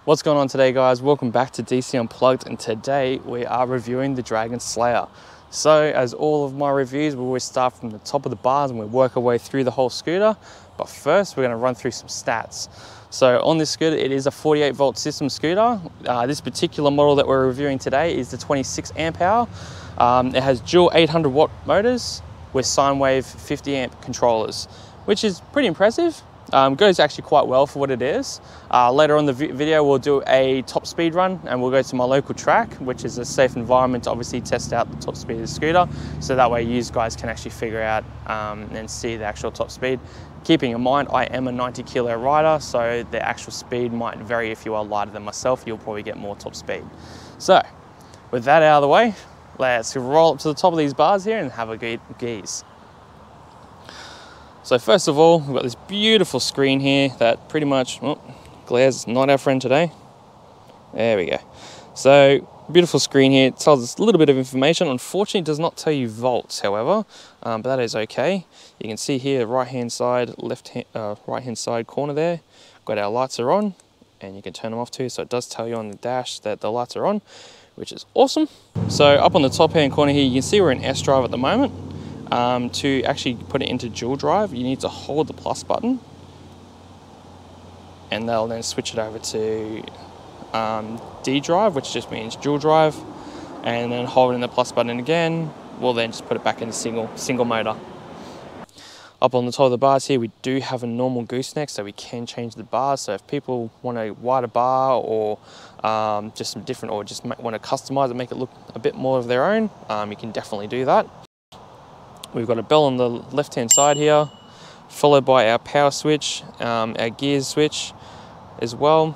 What's going on today, guys? Welcome back to DC Unplugged, and today we are reviewing the Dragon Slayer. So as all of my reviews, we always start from the top of the bars and we work our way through the whole scooter. But first we're going to run through some stats. So on this scooter, it is a 48 volt system scooter. This particular model that we're reviewing today is the 26 amp hour. It has dual 800 watt motors with sine wave 50 amp controllers, which is pretty impressive. Goes actually quite well for what it is. Later on the video, we'll do a top speed run and we'll go to my local track, which is a safe environment to obviously test out the top speed of the scooter. So that way you guys can actually figure out and see the actual top speed. Keeping in mind, I am a 90 kilo rider, so the actual speed might vary. If you are lighter than myself, you'll probably get more top speed. So with that out of the way, let's roll up to the top of these bars here and have a gaze. So first of all, we've got this beautiful screen here that pretty much, glare's not our friend today. There we go. So beautiful screen here. It tells us a little bit of information. Unfortunately, it does not tell you volts, however, but that is okay. You can see here, right-hand side, right-hand side corner there, got our lights are on, and you can turn them off too. So it does tell you on the dash that the lights are on, which is awesome. So up on the top-hand corner here, you can see we're in S drive at the moment. To actually put it into dual drive, you need to hold the plus button and they'll then switch it over to D drive, which just means dual drive, and then holding the plus button again will then just put it back into single motor. Up on the top of the bars here, we do have a normal gooseneck, so we can change the bars. So if people want a wider bar or just some different, or just want to customize it, make it look a bit more of their own, you can definitely do that. We've got a bell on the left-hand side here, followed by our power switch, our gears switch as well.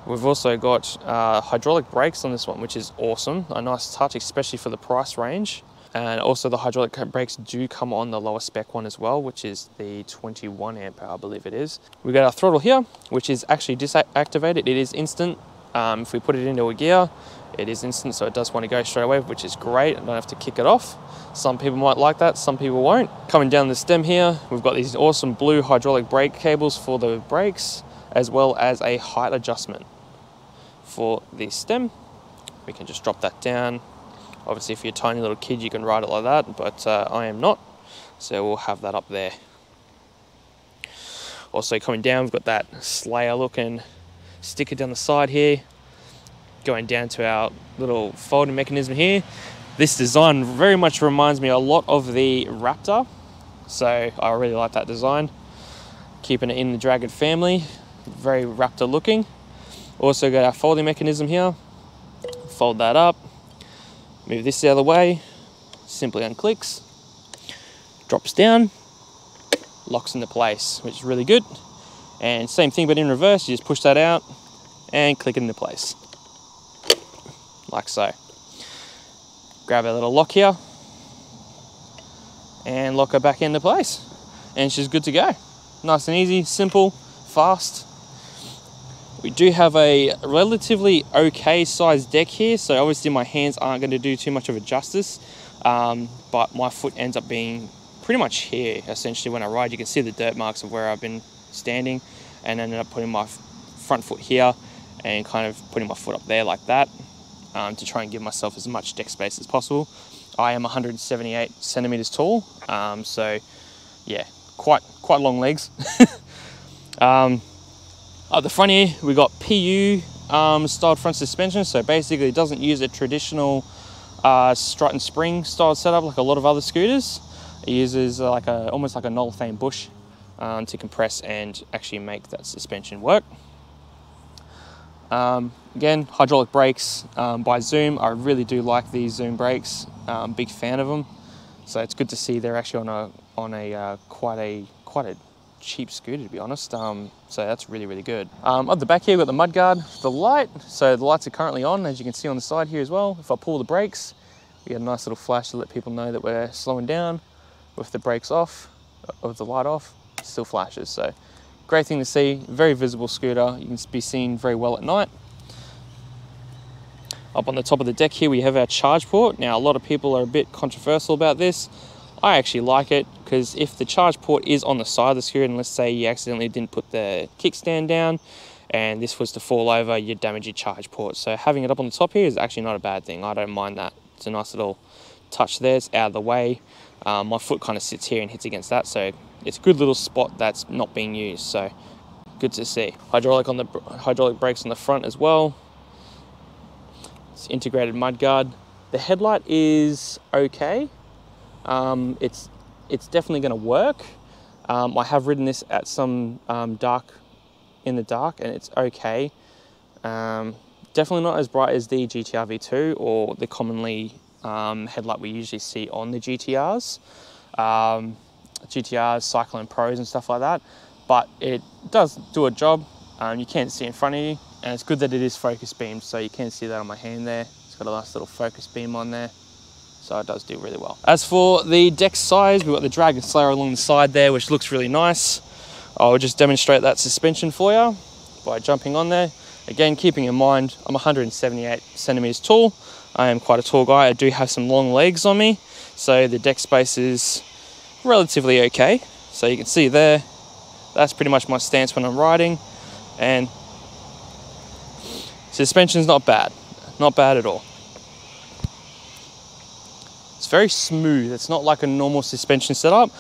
We've also got hydraulic brakes on this one, which is awesome. A nice touch, especially for the price range. And also the hydraulic brakes do come on the lower spec one as well, which is the 21 amp hour, I believe it is. We've got our throttle here, which is actually disactivated. It is instant. If we put it into a gear, it is instant, so it does want to go straight away, which is great. I don't have to kick it off. Some people might like that, some people won't. Coming down the stem here, we've got these awesome blue hydraulic brake cables for the brakes, as well as a height adjustment for the stem. We can just drop that down. Obviously, if you're a tiny little kid, you can ride it like that, but I am not, so we'll have that up there. Also coming down, we've got that Slayer looking sticker down the side here, going down to our little folding mechanism here. This design very much reminds me a lot of the Raptor, so I really like that design. Keeping it in the Dragon family, very Raptor looking. Also got our folding mechanism here. Fold that up, move this the other way, simply unclicks, drops down, locks into place, which is really good. And same thing but in reverse, you just push that out and click it into place, like so. Grab a little lock here and lock her back into place, and she's good to go. Nice and easy, simple, fast. We do have a relatively okay sized deck here, so obviously my hands aren't going to do too much of a justice, but my foot ends up being pretty much here essentially when I ride. You can see the dirt marks of where I've been standing, and ended up putting my front foot here and kind of putting my foot up there like that, to try and give myself as much deck space as possible. I am 178 centimeters tall, so yeah, quite long legs. At the front here, we got PU styled front suspension, so basically it doesn't use a traditional strut and spring style setup like a lot of other scooters. It uses almost like a Nolithane bush to compress and actually make that suspension work. Again, hydraulic brakes by Zoom. I really do like these Zoom brakes. Big fan of them. So it's good to see they're actually on a quite a cheap scooter, to be honest. So that's really good. At the back here, we've got the mudguard, the light. So the lights are currently on, as you can see on the side here as well. If I pull the brakes, we get a nice little flash to let people know that we're slowing down. With the brakes off, with the light off, it still flashes. So great thing to see, very visible scooter. You can be seen very well at night. Up on the top of the deck here, we have our charge port. Now, a lot of people are a bit controversial about this. I actually like it because if the charge port is on the side of the scooter, and let's say you accidentally didn't put the kickstand down and this was to fall over, you'd damage your charge port. So having it up on the top here is actually not a bad thing. I don't mind that. It's a nice little touch there. It's out of the way. My foot kind of sits here and hits against that, so it's a good little spot that's not being used. So good to see. Hydraulic brakes on the front as well. It's integrated mudguard. The headlight is okay. It's definitely going to work. I have ridden this at some in the dark, and it's okay. Definitely not as bright as the GTR V2 or the commonly headlight we usually see on the GTRs, Cyclone Pros and stuff like that. But it does do a job. You can't see in front of you, and it's good that it is focus beamed, so you can see that on my hand there. It's got a nice little focus beam on there, so it does do really well. As for the deck size, we've got the Dragon Slayer along the side there, which looks really nice. I'll just demonstrate that suspension for you by jumping on there. Again, keeping in mind, I'm 178 centimeters tall. I am quite a tall guy. I do have some long legs on me, so the deck space is relatively okay. So you can see there, that's pretty much my stance when I'm riding, and suspension's not bad at all. It's very smooth. It's not like a normal suspension setup,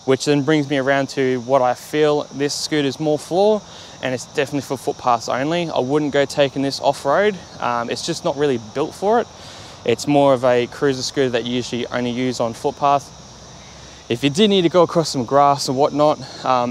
which then brings me around to what I feel this scooter is more for, and it's definitely for footpaths only. I wouldn't go taking this off-road. It's just not really built for it. It's more of a cruiser scooter that you usually only use on footpath. If you did need to go across some grass or whatnot,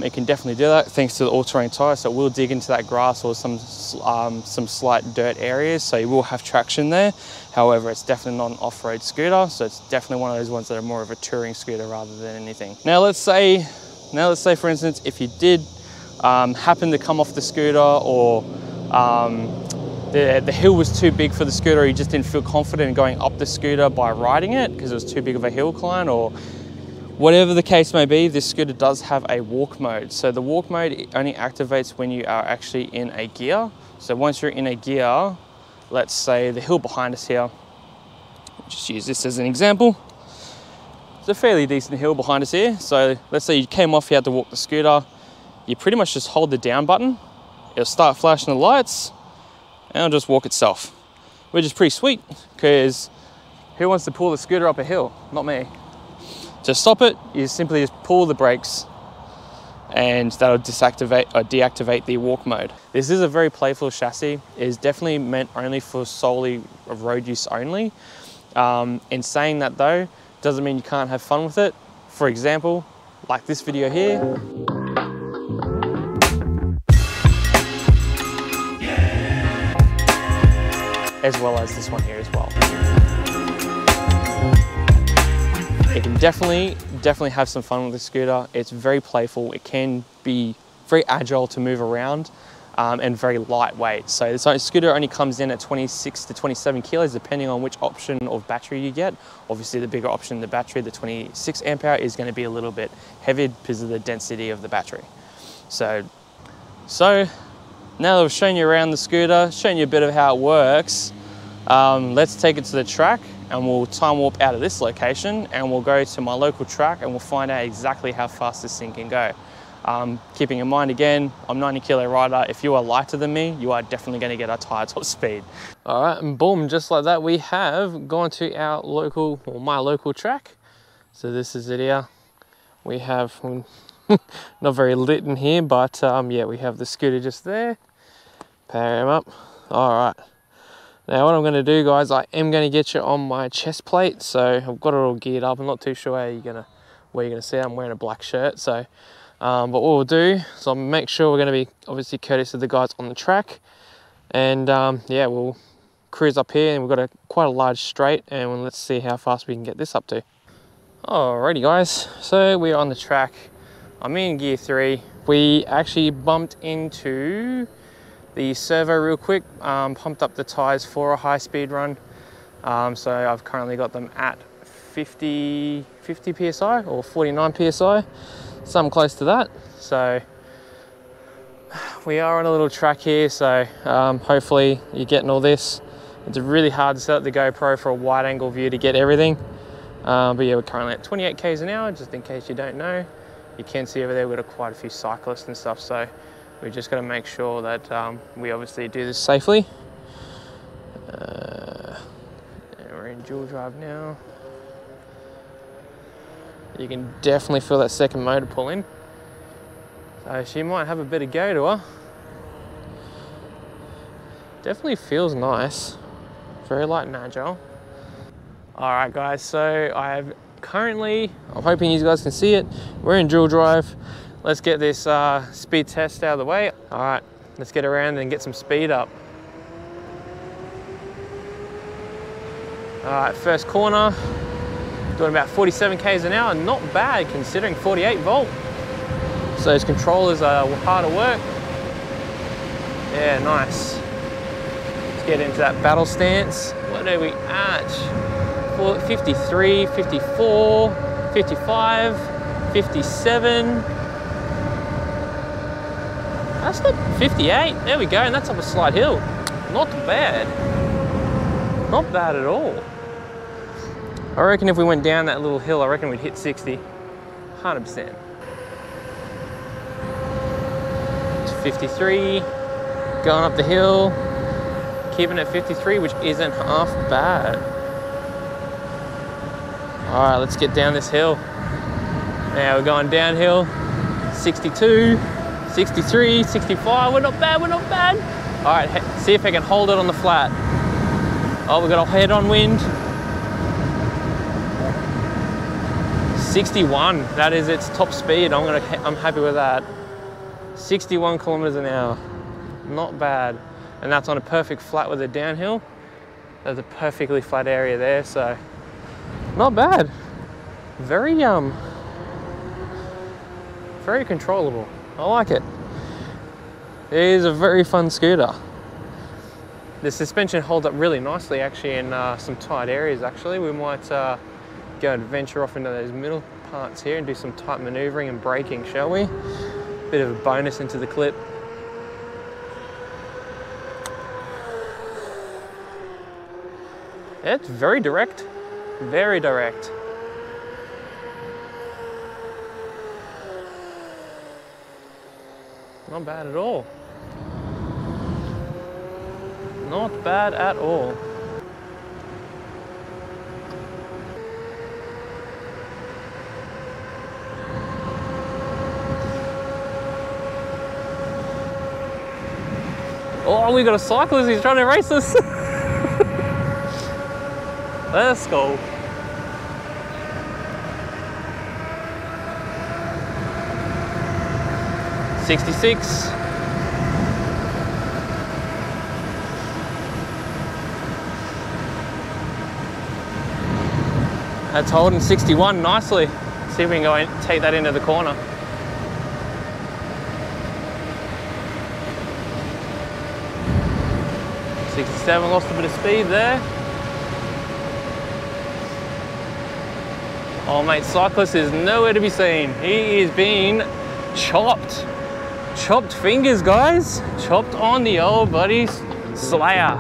it can definitely do that thanks to the all-terrain tyre, so it will dig into that grass or some slight dirt areas, so you will have traction there. However, it's definitely not an off-road scooter, so it's definitely one of those ones that are more of a touring scooter rather than anything. Now let's say for instance, if you did happen to come off the scooter, or the hill was too big for the scooter, or you just didn't feel confident in going up the scooter by riding it because it was too big of a hill climb, or whatever the case may be, this scooter does have a walk mode. So the walk mode only activates when you are actually in a gear. So once you're in a gear, let's say the hill behind us here, just use this as an example. It's a fairly decent hill behind us here. So let's say you came off, you had to walk the scooter. You pretty much just hold the down button. It'll start flashing the lights and it'll just walk itself, which is pretty sweet, because who wants to pull the scooter up a hill? Not me. To stop it, you simply just pull the brakes and that'll deactivate the walk mode. This is a very playful chassis. It is definitely meant only for solely road use only. In saying that though, doesn't mean you can't have fun with it. For example, like this video here. As well as this one here as well. You can definitely have some fun with the scooter. It's very playful. It can be very agile to move around, and very lightweight. So this scooter only comes in at 26 to 27 kilos, depending on which option of battery you get. Obviously the bigger option, the battery, the 26 amp hour, is going to be a little bit heavier because of the density of the battery. So now that I've shown you around the scooter, shown you a bit of how it works, let's take it to the track, and we'll time warp out of this location and we'll go to my local track and we'll find out exactly how fast this thing can go. Keeping in mind again, I'm 90 kilo rider. If you are lighter than me, you are definitely going to get a tire top speed. All right, and boom, just like that, we have gone to our local, or my local track. So this is it here. We have, not very lit in here, but yeah, we have the scooter just there. Power him up. All right. Now what I'm going to do, guys, I am going to get you on my chest plate. So I've got it all geared up. I'm not too sure where you're going to see it. I'm wearing a black shirt. So, but what we'll do is I'll make sure we're going to be obviously courteous to the guys on the track. And yeah, we'll cruise up here, and we've got quite a large straight, and let's see how fast we can get this up to. Alrighty guys, so we're on the track. I'm in gear 3. We actually bumped into the servo real quick, pumped up the tires for a high speed run. So I've currently got them at 50 PSI or 49 PSI, something close to that. So we are on a little track here, so hopefully you're getting all this. It's really hard to set up the GoPro for a wide angle view to get everything. But yeah, we're currently at 28 k's an hour, just in case you don't know. You can see over there we've got quite a few cyclists and stuff, so we just got to make sure that we obviously do this safely. And we're in dual drive now. You can definitely feel that second motor pull in. So she might have a bit of go to her. Definitely feels nice. Very light and agile. All right guys, so I have currently, I'm hoping you guys can see it, we're in dual drive. Let's get this speed test out of the way. All right, let's get around and get some speed up. All right, first corner, doing about 47 k's an hour, not bad considering 48 volt. So those controllers are hard at work. Yeah, nice. Let's get into that battle stance. What are we at? 53, 54, 55, 57. That's not 58. There we go, and that's up a slight hill. Not bad. Not bad at all. I reckon if we went down that little hill, I reckon we'd hit 60. 100%. It's 53. Going up the hill. Keeping it 53, which isn't half bad. All right, let's get down this hill. Now we're going downhill. 62, 63, 65. We're not bad, we're not bad. All right, see if I can hold it on the flat. Oh, we've got a head-on wind. 61, that is its top speed. I'm happy with that. 61 kilometers an hour, not bad. And that's on a perfect flat with a downhill. There's a perfectly flat area there, so not bad. Very very controllable. I like it. It is a very fun scooter. The suspension holds up really nicely actually in some tight areas actually. We might go and venture off into those middle parts here and do some tight maneuvering and braking, shall we? Bit of a bonus into the clip. Yeah, it's very direct, very direct. Not bad at all. Not bad at all. Oh, we got a cyclist, he's trying to race us. Let's go. $66. That's holding 61 nicely. See if we can go and take that into the corner. $67, lost a bit of speed there. Oh mate, cyclist is nowhere to be seen. He is being chopped. Chopped fingers, guys. Chopped on the old buddy's Slayer.